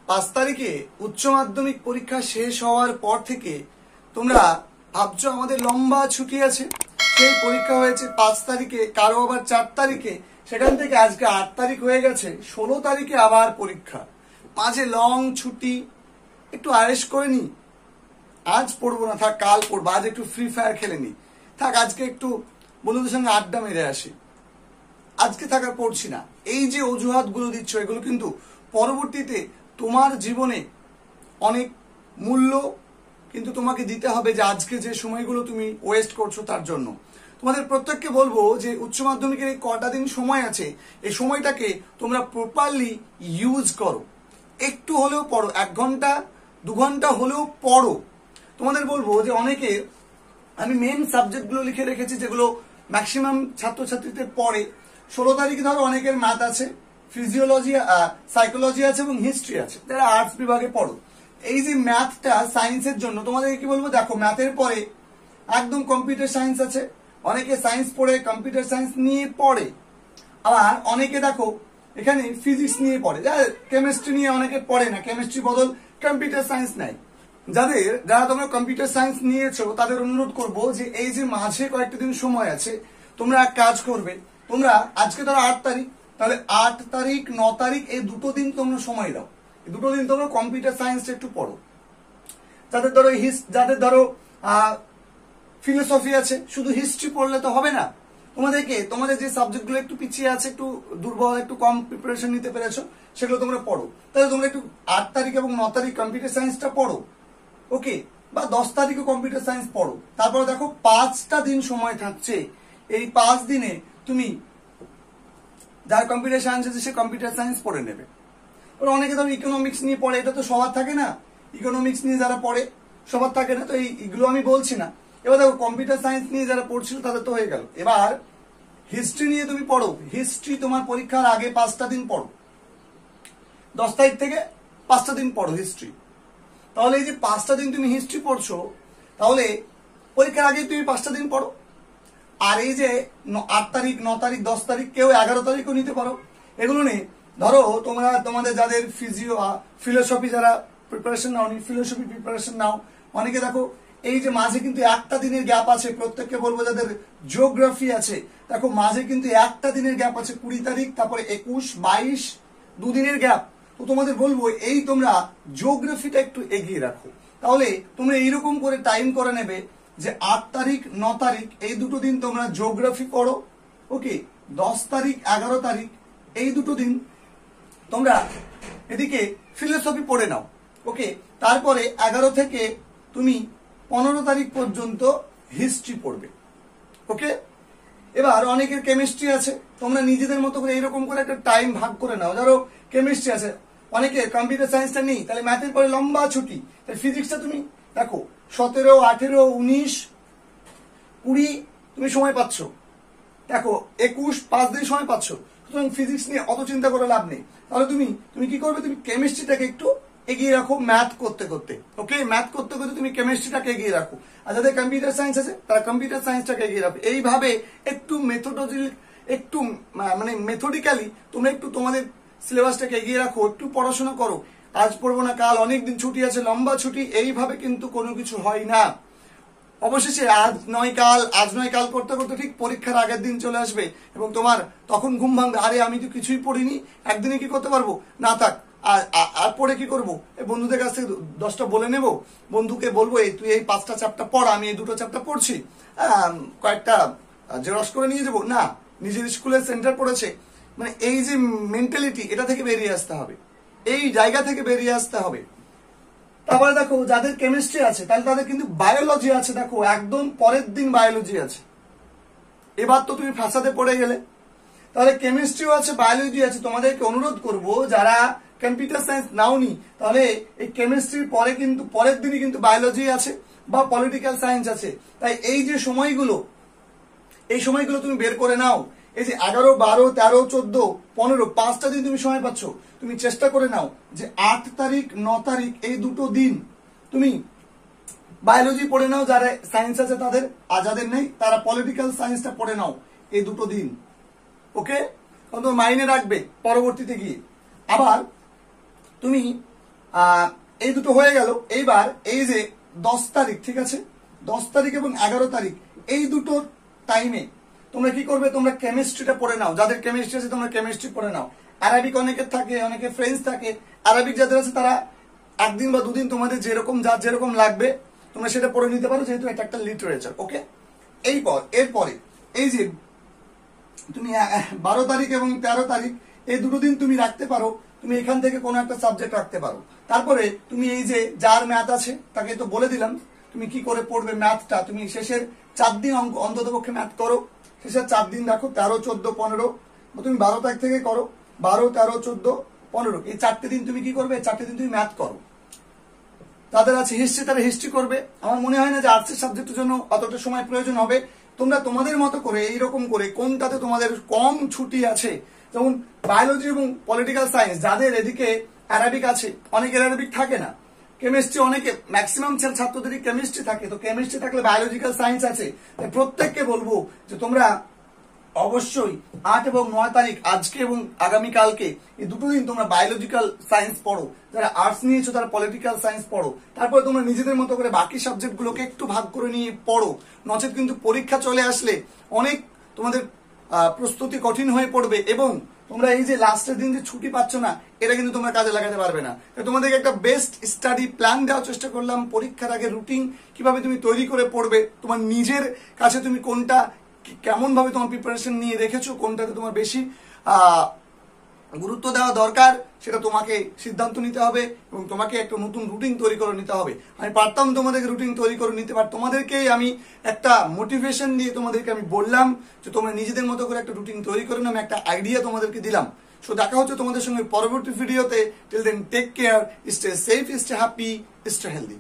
5 তারিখে উচ্চ মাধ্যমিক পরীক্ষা শেষ হওয়ার পর থেকে তোমরা ভাবছো আমাদের লম্বা ছুটি আছে। সেই পরীক্ষা হয়েছে 5 তারিখে, কারো আবার 4 তারিখে, সেখান থেকে আজকে 8 তারিখ হয়ে গেছে, 16 তারিখে আবার পরীক্ষা। মাঝে লং ছুটি, একটু আয়েশ করে নি, আজ পড়বো না, থাক কাল পড়বো, আজ একটু ফ্রি ফায়ার খেলে নি, থাক আজকে একটু বন্ধুদের সঙ্গে আড্ডা মেরে আসি, আজকে থাকার পড়ছি না। এই যে অজুহাত গুলো দিচ্ছ, এগুলো কিন্তু পরবর্তীতে তোমার জীবনে অনেক মূল্য কিন্তু তোমাকে দিতে হবে, যে আজকে যে সময়গুলো তুমি ওয়েস্ট করছো তার জন্য। তোমাদের প্রত্যেককে বলবো যে উচ্চ মাধ্যমিকের এই কটা দিন সময় আছে, এই সময়টাকে তোমরা প্রপারলি ইউজ করো। একটু হলেও পড়ো, 1 ঘন্টা 2 ঘন্টা হলেও পড়ো। তোমাদের বলবো যে অনেকে, আমি মেন সাবজেক্টগুলো লিখে রেখেছি যেগুলো ম্যাক্সিমাম ছাত্রছাত্রীদের পড়ে। 16 তারিখে ধরো অনেকের ম্যাথ আছে, ফিজিওলজি, সাইকোলজি আছে এবং হিস্ট্রি আছে, যারা আর্টস বিভাগে পড়ো। এই যে ম্যাথটা সায়েন্সের জন্য তোমাদেরকে কি বলবো, দেখো ম্যাথের পরে একদম কম্পিউটার সায়েন্স আছে। অনেকে সায়েন্স পড়ে কম্পিউটার সায়েন্স নিয়ে পড়ে, আবার অনেকে দেখো এখানে ফিজিক্স নিয়ে পড়ে, যারা কেমিস্ট্রি নিয়ে অনেকে পড়ে না, কেমিস্ট্রি বদল কম্পিউটার সায়েন্স নেয়। যারা তোমরা কম্পিউটার সায়েন্স নিয়েছো তাদের অনুরোধ করবো যে এই যে মাঝে কয়েকটা দিন সময় আছে, তোমরা এক কাজ করবে, তোমরা আজকে ধরো 8 তারিখ, তাহলে 8 তারিখ 9 তারিখ এই দুটো দিন তোমরা সময় দাও। এই দুটো দিন তোমরা কম্পিউটার সায়েন্সটা একটু পড়ো। যাদের ধরো ফিলোসফি আছে, শুধু হিস্ট্রি পড়লে তো হবে না। তোমাদের যে সাবজেক্টগুলো একটু পিছিয়ে আছে, একটু দুর্বল, একটু কম প্রিপারেশন নিতে পেরেছো, সেগুলো তোমরা পড়ো। তাহলে তোমরা একটু 8 তারিখ এবং 9 তারিখ কম্পিউটার সায়েন্সটা পড়ো, ওকে, বা 10 তারিখে কম্পিউটার সায়েন্স পড়ো। তারপরে দেখো 5টা দিন সময় থাকছে, এই 5 দিনে তুমি যার কম্পিউটার সায়েন্স আছে সে কম্পিউটার সায়েন্স পড়ে নেবে। অনেকে ধরো ইকোনমিক্স নিয়ে পড়ে, এটা তো সবার থাকে না, ইকোনমিক্স নিয়ে যারা পড়ে সবার থাকে না, তো এইগুলো আমি বলছি না। এবার দেখো কম্পিউটার সায়েন্স নিয়ে যারা পড়ছিল তাদের তো হয়ে গেল। এবার হিস্ট্রি নিয়ে তুমি পড়ো, হিস্ট্রি তোমার পরীক্ষার আগে 5টা দিন পড়ো, 10 তারিখ থেকে 5টা দিন পড়ো হিস্ট্রি। তাহলে এই যে 5টা দিন তুমি হিস্ট্রি পড়ছো, তাহলে পরীক্ষার আগে তুমি 5টা দিন পড়ো। আর এই যে 8 তারিখ 9 তারিখ 10 তারিখ, কেউ 11 তারিখও নিতে পারো। এগুলো নেই, ধরো তোমাদের যাদের ফিলোসফি যারা প্রিপারেশন নাও, ফিলোসফি প্রিপারেশন নাও। অনেকে দেখো এই যে মাঝে কিন্তু একটা দিনের গ্যাপ আছে, প্রত্যেককে বলবো যাদের জিওগ্রাফি আছে, দেখো মাঝে কিন্তু একটা দিনের গ্যাপ আছে, 20 তারিখ, তারপরে 21, 22, 2 দিনের গ্যাপ। তো তোমাদের বলবো এই তোমরা জিওগ্রাফিটা একটু এগিয়ে রাখো। তাহলে তোমরা এইরকম করে টাইম করে নেবে যে 8 তারিখ 9 তারিখ এই দুটো দিন তোমরা জিওগ্রাফি পড়ো, ওকে। 10 তারিখ 11 তারিখ এই দুটো দিন তোমরা এদিকে ফিলোসফি পড়ে নাও, ওকে। তারপরে 11 থেকে তুমি 15 তারিখ পর্যন্ত হিস্ট্রি পড়বে, ওকে। এবার অনেকের কেমিস্ট্রি আছে, তোমরা নিজেদের মতো করে এইরকম করে একটা টাইম ভাগ করে নাও। ধরো কেমিস্ট্রি আছে, অনেকে কম্পিউটার সায়েন্সটা নেই, তাহলে ম্যাথের পরে লম্বা ছুটি, তাহলে ফিজিক্সটা তুমি দেখো 17, 18, 19, 20 তুমি সময় পাচ্ছ, দেখো 21, 5 দিন সময় পাচ্ছ। সুতরাং ফিজিক্স নিয়ে অত চিন্তা করে লাভ নেই। তাহলে তুমি কি করবে, তুমি কেমিস্ট্রিটাকে একটু এগিয়ে রাখো ম্যাথ করতে করতে, ওকে। ম্যাথ করতে করতে তুমি কেমিস্ট্রিটাকে এগিয়ে রাখো। আর যাদের কম্পিউটার সায়েন্স আছে তারা কম্পিউটার সায়েন্সটাকে এগিয়ে রাখো। এইভাবে একটু মেথডিক্যালি তোমরা একটু তোমাদের সিলেবাসটাকে এগিয়ে রাখো, একটু পড়াশোনা করো। আজ পড়বো না কাল, অনেকদিন ছুটি আছে, লম্বা ছুটি, এইভাবে কিন্তু কোনো কিছু হয় না। অবশেষে আজ নয় কাল করতে করতে ঠিক পরীক্ষার আগের দিন চলে আসবে এবং তোমার তখন ঘুম ভাঙবে, আরে আমি তো কিছুই পড়িনি, একদিনে কি করতে পারবো না, থাক আর পড়ে কি করবো, বন্ধুদের কাছ থেকে 10টা বলে নেব, বন্ধুকে বলবো এই তুই এই 5টা চ্যাপ্টার পড়, আমি এই 2টো চ্যাপ্টার পড়ছি, কয়েকটা জেরক্স করে নিয়ে যাবো না, নিজের স্কুলের সেন্টার পড়েছে, মানে এই যে মেন্টালিটি, এটা থেকে বেরিয়ে আসতে হবে, এই জায়গা থেকে বেরিয়ে আসতে হবে। তারপরে দেখো যাদের কেমিস্ট্রি আছে তাহলে তাদের কিন্তু বায়োলজি আছে, দেখো একদম পরের দিন বায়োলজি আছে। এবার তো তুমি ফাঁসাতে পড়ে গেলে, তাহলে কেমিস্ট্রিও আছে বায়োলজি আছে। তোমাদেরকে অনুরোধ করব যারা কম্পিউটার সায়েন্স নাওনি, তাহলে এই কেমিস্ট্রির পরে কিন্তু পরের দিনই কিন্তু বায়োলজি আছে বা পলিটিক্যাল সায়েন্স আছে। তাই এই যে সময়গুলো, এই সময়গুলো তুমি বের করে নাও। এই যে 11, 12, 13, 14, 15, 5টা দিন তুমি সময় পাচ্ছ, তুমি চেষ্টা করে নাও যে 8 তারিখ 9 তারিখ এই দুটো দিন তুমি বায়োলজি পড়ে নাও, যারা সায়েন্স আছে তাদের, আর যাদের নেই তারা পলিটিক্যাল সায়েন্সটা পড়ে নাও এই দুটো দিন, ওকে। মাইনে রাখবে পরবর্তীতে গিয়ে। আবার তুমি এই দুটো হয়ে গেল। এইবার এই যে 10 তারিখ, ঠিক আছে, 10 তারিখ এবং 11 তারিখ এই দুটো টাইমে তোমরা কি করবে, তোমরা কেমিস্ট্রিটা পড়ে নাও। যাদের কেমিস্ট্রি আছে তোমরা কেমিস্ট্রি পড়ে নাও। আরবিক অনেকের থাকে, অনেকে ফ্রেঞ্চ থাকে। আরবিক যাদের আছে তারা একদিন বা দুদিন তোমাদের যার যেরকম লাগবে তোমরা সেটা পড়ে নিতে পারো, যেহেতু এটা একটা লিটারেচার। ওকে, এরপরে এই যে তুমি 12 তারিখ এবং 13 তারিখ এই দুটো দিন তুমি রাখতে পারো, তুমি এখান থেকে কোনো একটা সাবজেক্ট রাখতে পারো। তারপরে তুমি এই যে যার ম্যাথ আছে তাকে তো বলে দিলাম তুমি কি করে পড়বে ম্যাথটা। তুমি শেষের 4 দিন অন্ততপক্ষে ম্যাথ করো, শেষের 4 দিন রাখো, 13, 14, 15। তুমি 12 তারিখ থেকে করো, 12, 13, 14, 15 এই 4টে দিন তুমি কি করবে, 4টে দিন তুমি ম্যাথ করো। তাদের আছে হিস্ট্রি, তারা হিস্ট্রি করবে। আমার মনে হয় না যে আর্টসের সাবজেক্টের জন্য অতটা সময় প্রয়োজন হবে। তোমরা তোমাদের মতো করে এইরকম করে কোনটাতে তোমাদের কম ছুটি আছে, যেমন বায়োলজি এবং পলিটিক্যাল সায়েন্স, যাদের এদিকে অ্যারাবিক আছে, অনেকের অ্যারাবিক থাকে না। কেমিস্ট্রি অনেকে ম্যাক্সিমাম ছাত্রদেরই কেমিস্ট্রি থাকে, তো কেমিস্ট্রি থাকলে বায়োলজিক্যাল সায়েন্স আছে। তাই প্রত্যেককে বলবো যে তোমরা অবশ্যই 8 এবং 9 তারিখ আজকে এবং আগামীকালকে এই দুটো দিন তোমরা বায়োলজিক্যাল সায়েন্স পড়ো। যারা আর্টস নিয়েছো তারা পলিটিক্যাল সায়েন্স পড়ো। তারপরে তোমরা নিজেদের মতো করে বাকি সাবজেক্টগুলোকে একটু ভাগ করে নিয়ে পড়ো। নচেত কিন্তু পরীক্ষা চলে আসলে অনেক তোমাদের প্রস্তুতি কঠিন হয়ে পড়বে, এবং তোমরা এই যে লাস্টের দিন যে ছুটি পাচ্ছ না, এটা কিন্তু তোমরা কাজে লাগাতে পারবে না। তোমাদেরকে একটা বেস্ট স্টাডি প্ল্যান দেওয়ার চেষ্টা করলাম। পরীক্ষার আগে রুটিন কিভাবে তুমি তৈরি করে পড়বে, তোমার নিজের কাছে তুমি কোনটা কেমন ভাবে তোমার প্রিপারেশন নিয়ে রেখেছো, কোনটাতে তোমার বেশি গুরুত্ব দেওয়া দরকার, সেটা তোমাকে সিদ্ধান্ত নিতে হবে এবং তোমাকে একটা নতুন রুটিন তৈরি করে নিতে হবে। আমি পারতাম তোমাদেরকে রুটিন তৈরি করে নিতে পার, তোমাদেরকেই আমি একটা মোটিভেশন দিয়ে তোমাদেরকে আমি বললাম যে তোমরা নিজেদের মতো করে একটা রুটিন তৈরি করে নাও। আমি একটা আইডিয়া তোমাদেরকে দিলাম। সো দেখা হচ্ছে তোমাদের সঙ্গে পরবর্তী ভিডিওতে। Till then take care, stay safe, stay happy, stay healthy.